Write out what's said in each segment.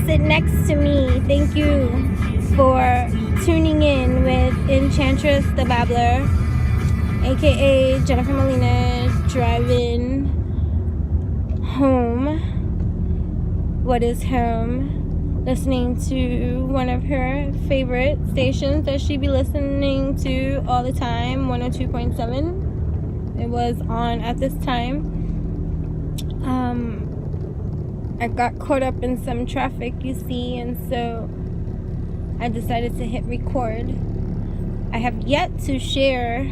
sit next to me. Thank you for tuning in with Enchantress the Babbler, aka Jennifer Molina, driving home. What is home? Listening to one of her favorite stations that she be listening to all the time, 102.7. It was on at this time. I got caught up in some traffic, you see, and so I decided to hit record. I have yet to share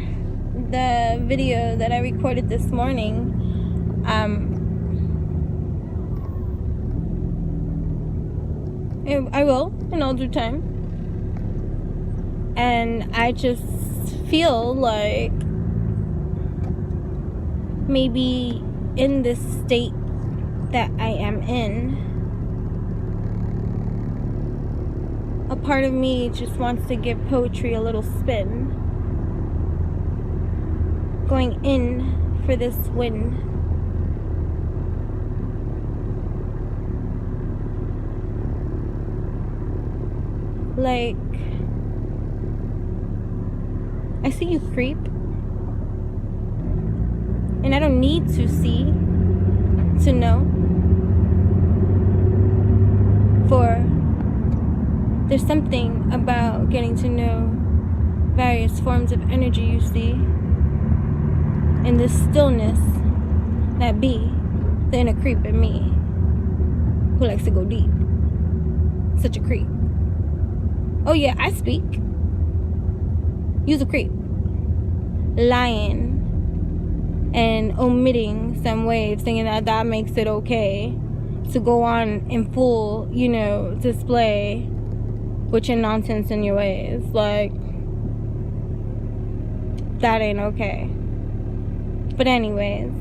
the video that I recorded this morning. I will in all due time. And I just feel like maybe in this state that I am in, a part of me just wants to give poetry a little spin, going in for this win. Like, I see you creep, and I don't need to see to know, for there's something about getting to know various forms of energy, you see, in this stillness that be the inner creep in me, who likes to go deep. Such a creep. Oh yeah, I speak. You's a creep. Lying and omitting some waves, thinking that makes it okay to go on in full, display with your nonsense and your ways. Like, that ain't okay. But anyways,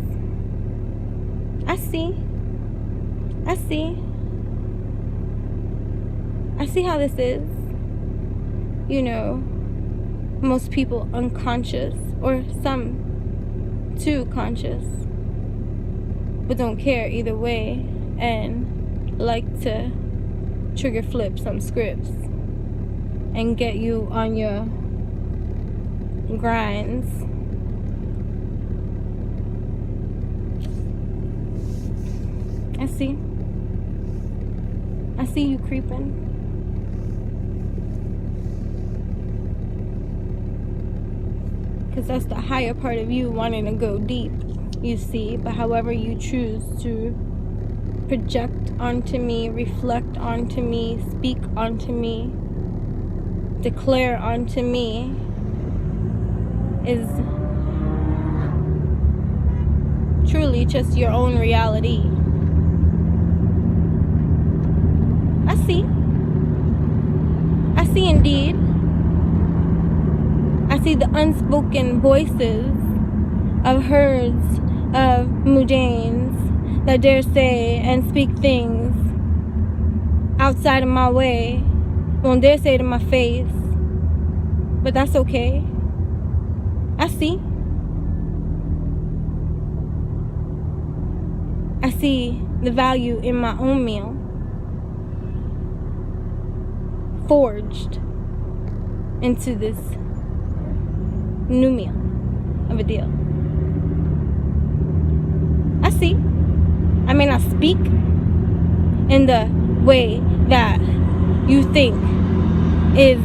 I see how this is. Most people unconscious, or some too conscious, but don't care either way, and like to trigger flip some scripts and get you on your grinds. I see you creeping. Because that's the higher part of you wanting to go deep, you see. But however you choose to project onto me, reflect onto me, speak onto me, declare onto me is truly just your own reality. I see indeed. I see the unspoken voices of herds of mudains that dare say and speak things outside of my way, won't dare say to my face, but that's okay. I see the value in my own meal, forged into this new meal of a deal. I may not speak in the way that you think is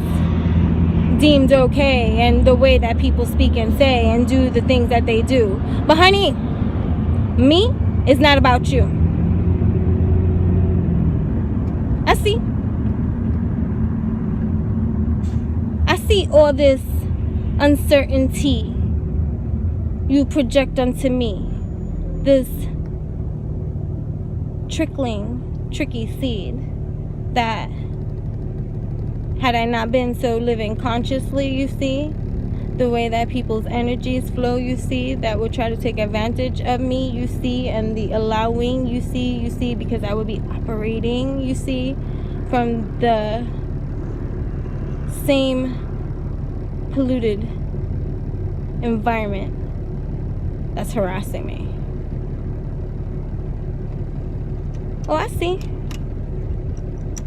deemed okay, and the way that people speak and say and do the things that they do. But honey, me is not about you. I see all this uncertainty you project onto me, this tricky seed that, had I not been so living consciously, you see, the way that people's energies flow, you see, that would try to take advantage of me, you see, and the allowing, you see, because I would be operating, you see, from the same polluted environment that's harassing me. Oh,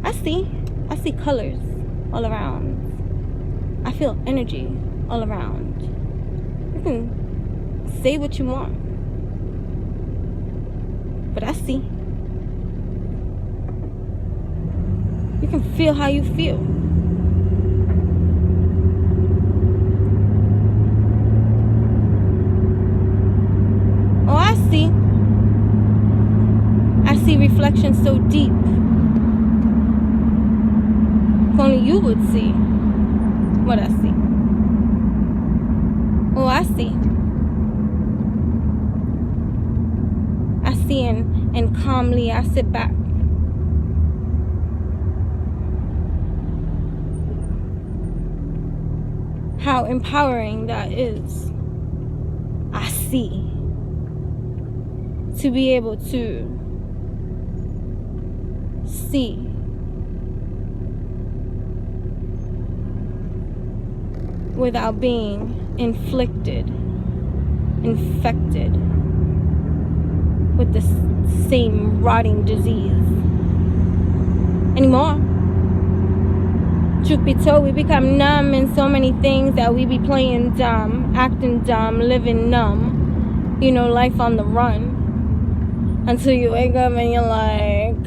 I I see colors all around. I feel energy all around. You can say what you want, but I see. You can feel how you feel. Oh, I see. I see reflections so deep. If only you would see what I see. Oh, I see. I see, and calmly I sit back. How empowering that is. I see. To be able to see without being infected with the same rotting disease anymore. Truth be told, we become numb in so many things that we be playing dumb, acting dumb, living numb. You know, life on the run. Until you wake up and you're like,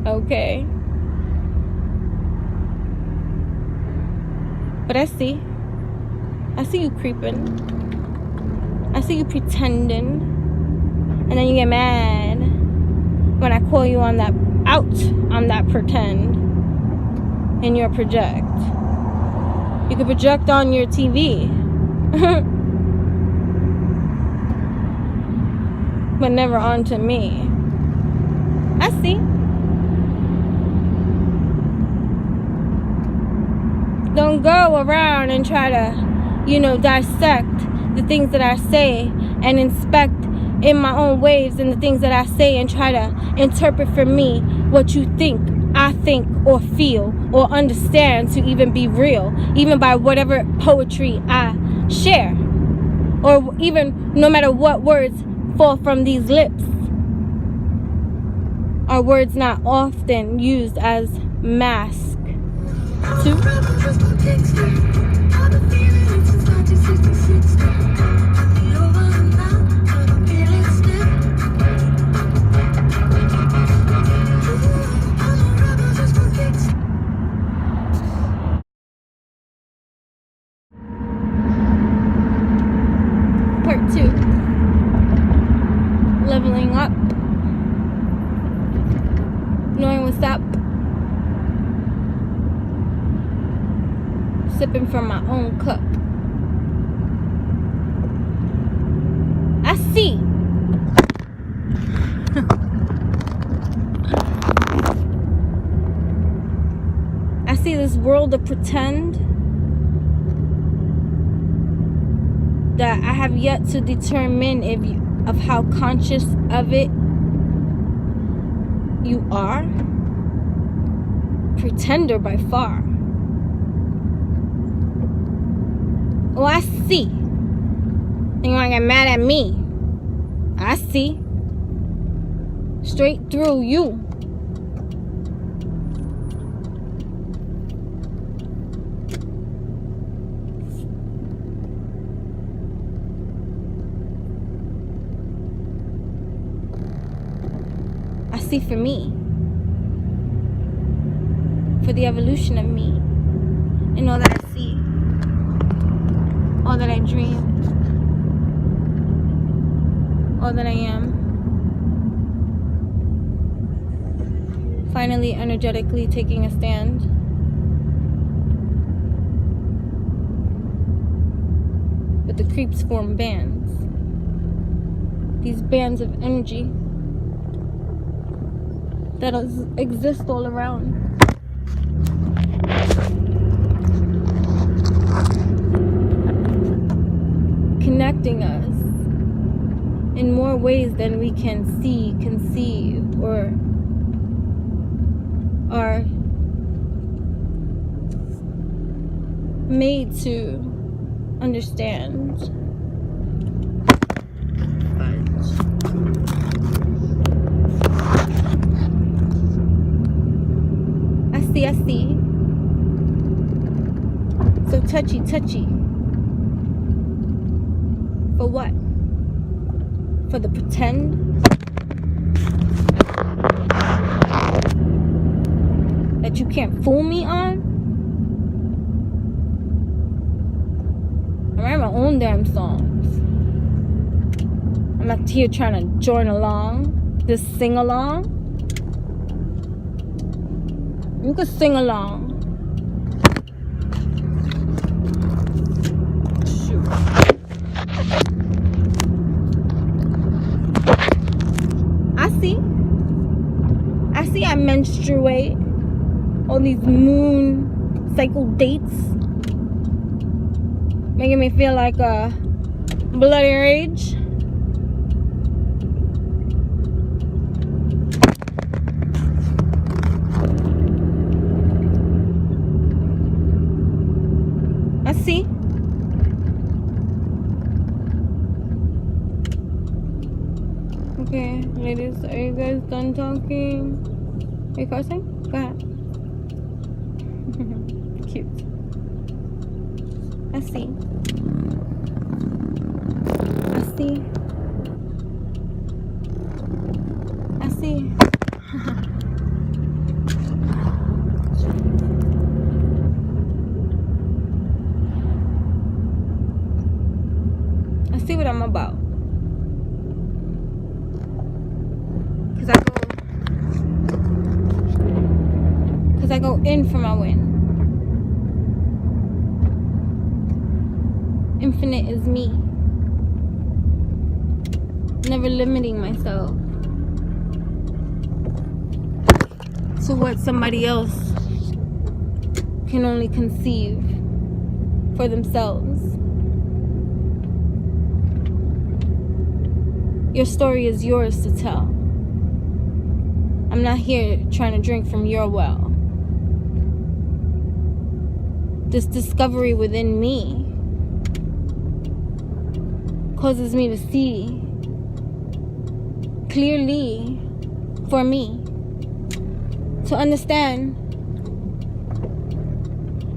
okay. But I see you creeping. I see you pretending. And then you get mad when I call you on that, out on that pretend. And your project. You can project on your TV. But never onto me. I see. Don't go around and try to, dissect the things that I say and inspect in my own waves and the things that I say and try to interpret for me what you think, I think, or feel, or understand to even be real, even by whatever poetry I share, or even no matter what words fall from these lips. Are words not often used as mask to? Part 2. Leveling up. Knowing what's up. Sipping from my own cup. I see. I see this world of pretend that I have yet to determine of how conscious of it you are. Pretender by far. Oh, I see. And you wanna get mad at me? I see. Straight through you. I see for me. For the evolution of me. And all that I see. All that I dream. All that I am. Finally, energetically taking a stand. But the creeps form bands. These bands of energy that exist all around. Connecting us in more ways than we can see, conceive, or are made to understand. touchy. For what? For the pretend that you can't fool me on? I write my own damn songs. I'm not here trying to join along, just sing along. You can sing along. Shoot. I see I menstruate on these moon cycle dates, making me feel like a bloody rage. I see. Okay, ladies, are you guys done talking? Are you cursing? Go ahead. Cute. I see. I see what I'm about. Because I go in for my win. Infinite is me. Never limiting myself to what somebody else can only conceive for themselves. Your story is yours to tell. I'm not here trying to drink from your well. This discovery within me causes me to see clearly for me, to understand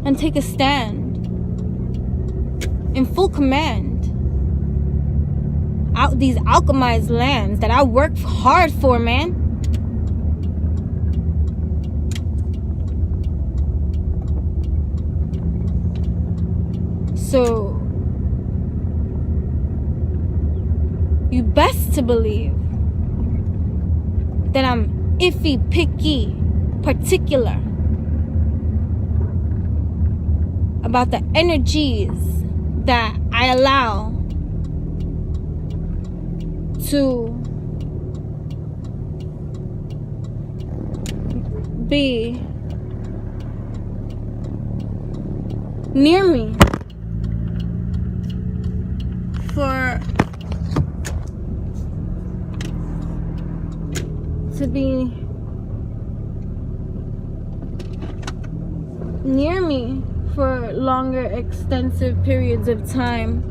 and take a stand in full command out these alchemized lands that I worked hard for, man. So you best to believe that I'm iffy, picky, particular about the energies that I allow to be near me to be near me for longer, extensive periods of time.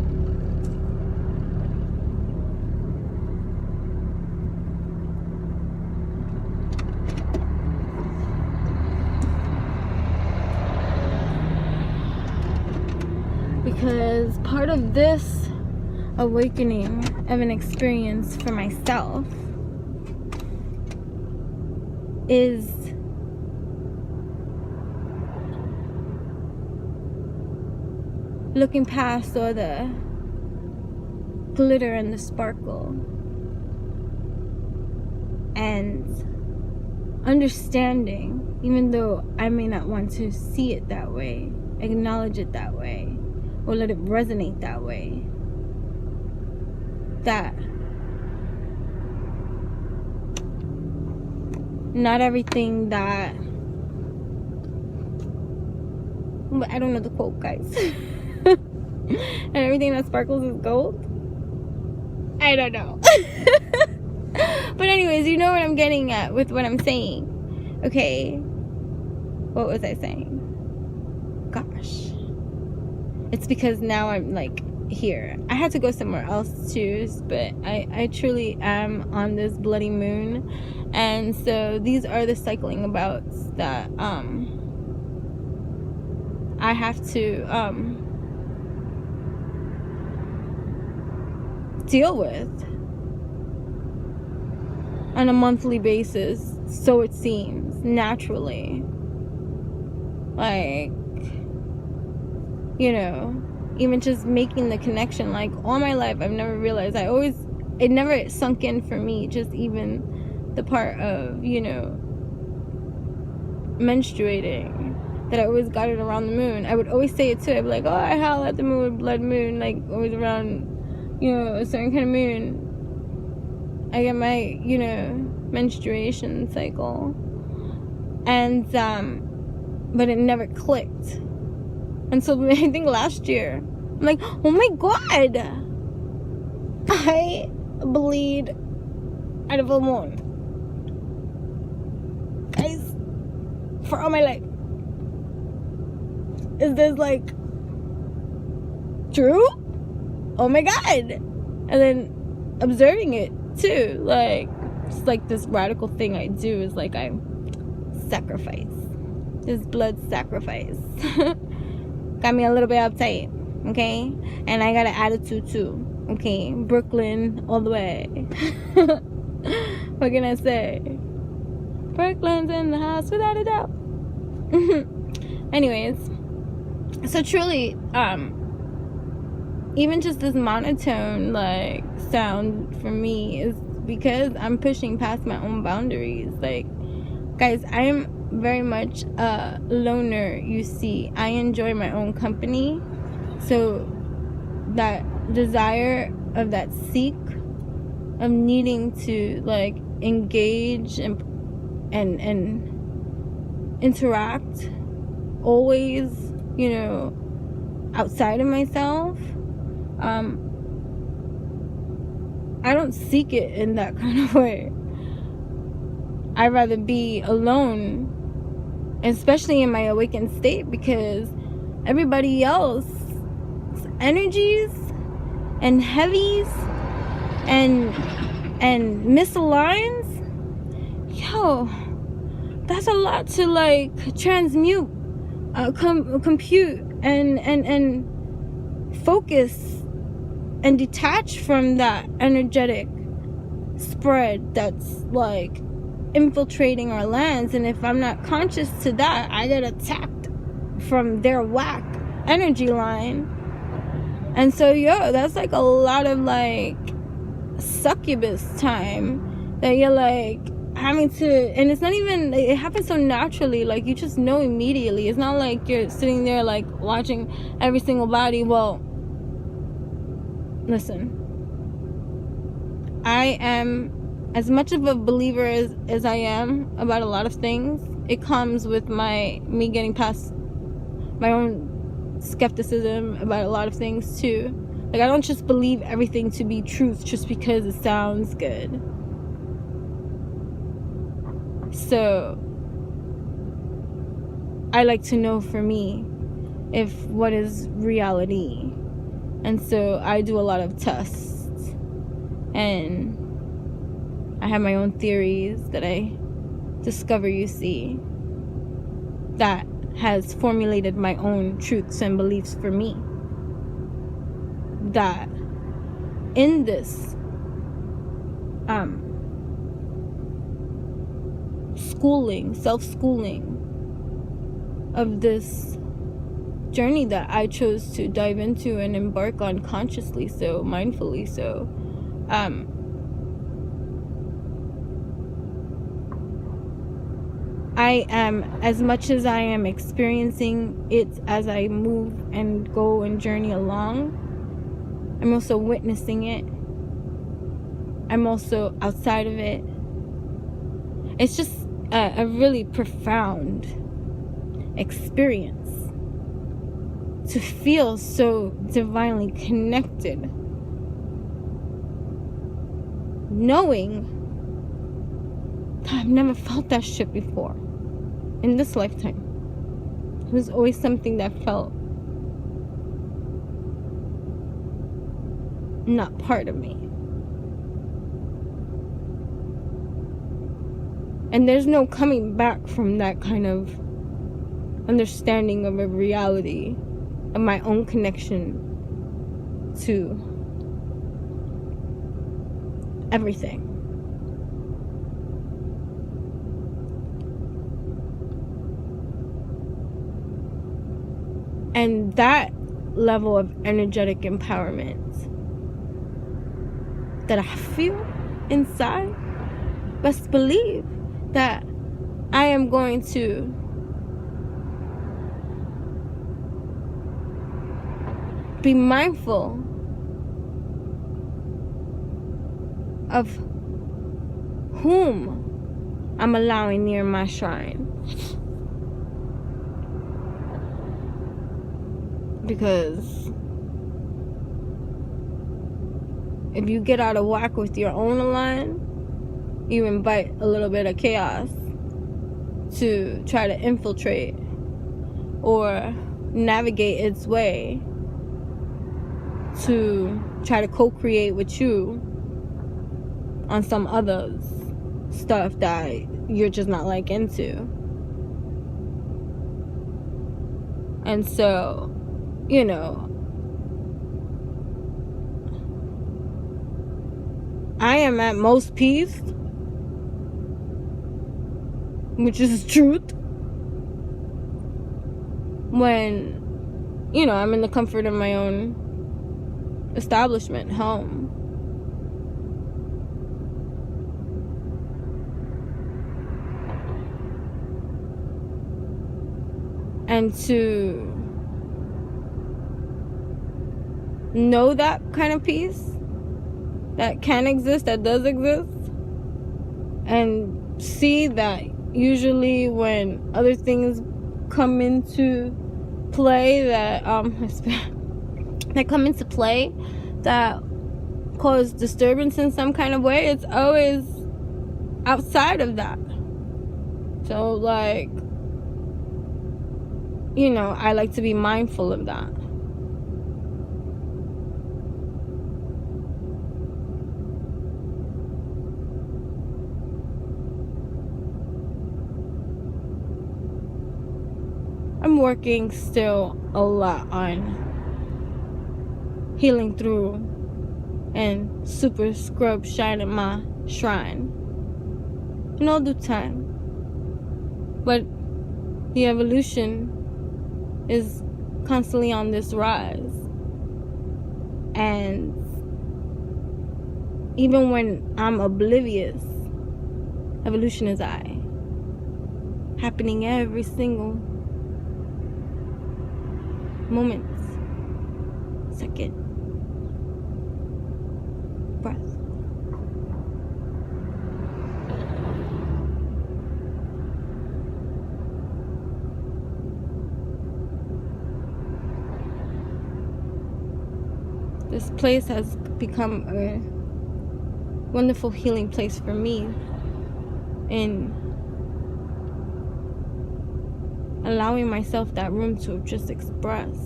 Because part of this awakening of an experience for myself is looking past all the glitter and the sparkle and understanding, even though I may not want to see it that way, acknowledge it that way, or let it resonate that way, that not everything that, I don't know the quote, guys. And everything that sparkles is gold. I don't know. But anyways, you know what I'm getting at with what I'm saying. Okay, what was I saying? Gosh, it's because now I'm like here. I had to go somewhere else too, but I truly am on this bloody moon, and so these are the cycling abouts that I have to deal with on a monthly basis, so it seems, naturally. Like, you know, even just making the connection, like, all my life I've never realized, it never sunk in for me, just even the part of, you know, menstruating, that I always got it around the moon. I would always say it too. I'd be like, oh, I howl at the moon with blood moon, like, always around, you know, a certain kind of moon I get my, you know, menstruation cycle. And but it never clicked. And so I think last year, I'm like, oh my god, I bleed out of a moon, guys, for all my life. Is this like true? Oh my god. And then observing it too, like, it's like this radical thing I do is like I sacrifice. This blood sacrifice. Got me a little bit uptight, okay? And I got an attitude too, okay? Brooklyn all the way. What can I say? Brooklyn's in the house without a doubt. Anyways, so truly, even just this monotone, like, sound for me is because I'm pushing past my own boundaries. Like, guys, I am very much a loner, you see. I enjoy my own company. So that desire of that seek of needing to, like, engage and interact always, you know, outside of myself, I don't seek it in that kind of way. I'd rather be alone, especially in my awakened state, because everybody else energies and heavies and misaligns, yo, that's a lot to, like, transmute, compute and focus and detach from that energetic spread that's, like, infiltrating our lands. And if I'm not conscious to that, I get attacked from their whack energy line. And so, yo, that's like a lot of, like, succubus time that you're, like, having to, and it's not even, it happens so naturally, like, you just know immediately. It's not like you're sitting there, like, watching every single body. Well, listen, I am as much of a believer as I am about a lot of things. It comes with me getting past my own skepticism about a lot of things too. Like, I don't just believe everything to be truth just because it sounds good. So I like to know for me if what is reality. And so I do a lot of tests, and I have my own theories that I discover, you see, that has formulated my own truths and beliefs for me. That in this self-schooling of this journey that I chose to dive into and embark on consciously, so mindfully, so I am, as much as I am experiencing it as I move and go and journey along, I'm also witnessing it. I'm also outside of it. It's just a really profound experience to feel so divinely connected, knowing that I've never felt that shit before in this lifetime. It was always something that felt not part of me. And there's no coming back from that kind of understanding of a reality, of my own connection to everything. And that level of energetic empowerment that I feel inside, best believe that I am going to be mindful of whom I'm allowing near my shrine. Because if you get out of whack with your own line, you invite a little bit of chaos to try to infiltrate or navigate its way to try to co-create with you on some other stuff that you're just not like into. And so, you know, I am at most peace, which is truth, when, you know, I'm in the comfort of my own establishment, home. And to know that kind of peace that can exist, that does exist, and see that usually when other things come into play that come into play that cause disturbance in some kind of way, it's always outside of that. So, like, you know, I like to be mindful of that. I'm working still a lot on healing through and super scrub shining my shrine in all due time. But the evolution is constantly on this rise. And even when I'm oblivious, evolution is happening every single moment, second, breath. This place has become a wonderful healing place for me in allowing myself that room to just express.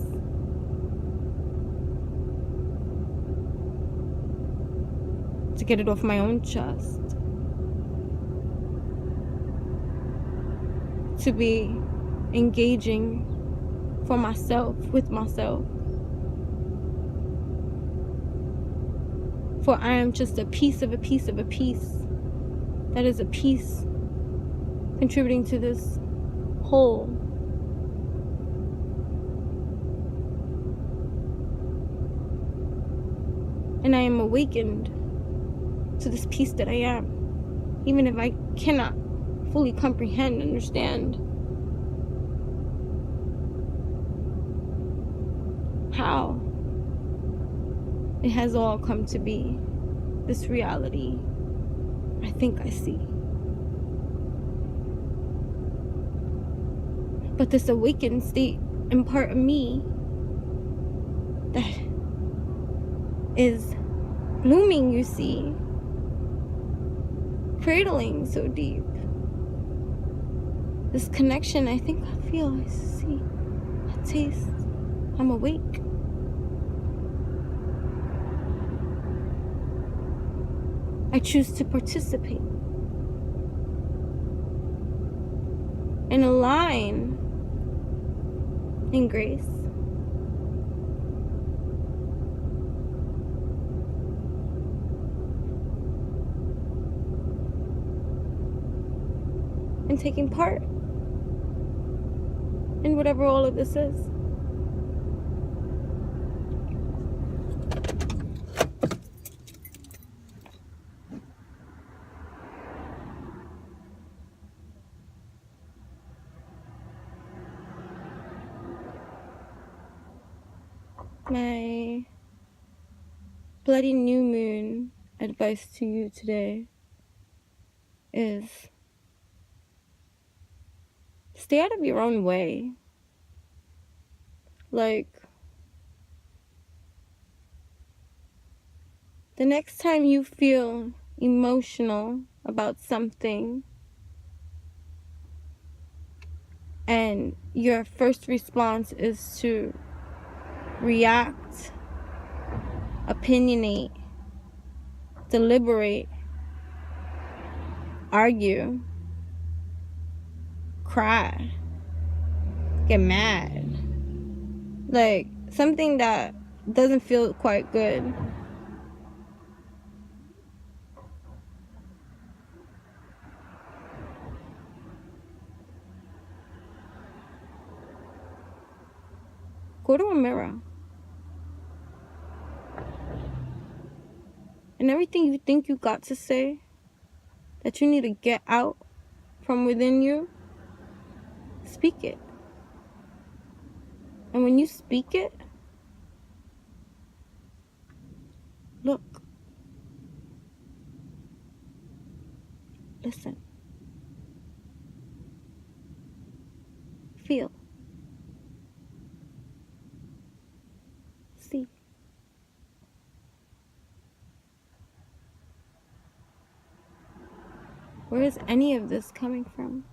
To get it off my own chest. To be engaging for myself, with myself. For I am just a piece of a piece of a piece. That is a piece contributing to this whole. And I am awakened to this piece that I am. Even if I cannot fully comprehend, understand how it has all come to be, this reality I think I see. But this awakened state in part of me that is blooming, you see, cradling so deep. This connection, I think I feel, I see, I taste, I'm awake. I choose to participate and align in grace. and taking part in whatever all of this is. My bloody new moon advice to you today is stay out of your own way. Like, the next time you feel emotional about something and your first response is to react, opinionate, deliberate, argue, cry, get mad, like something that doesn't feel quite good, go to a mirror and everything you think you got to say that you need to get out from within you, speak it. And when you speak it, look, listen, feel, see. Where is any of this coming from?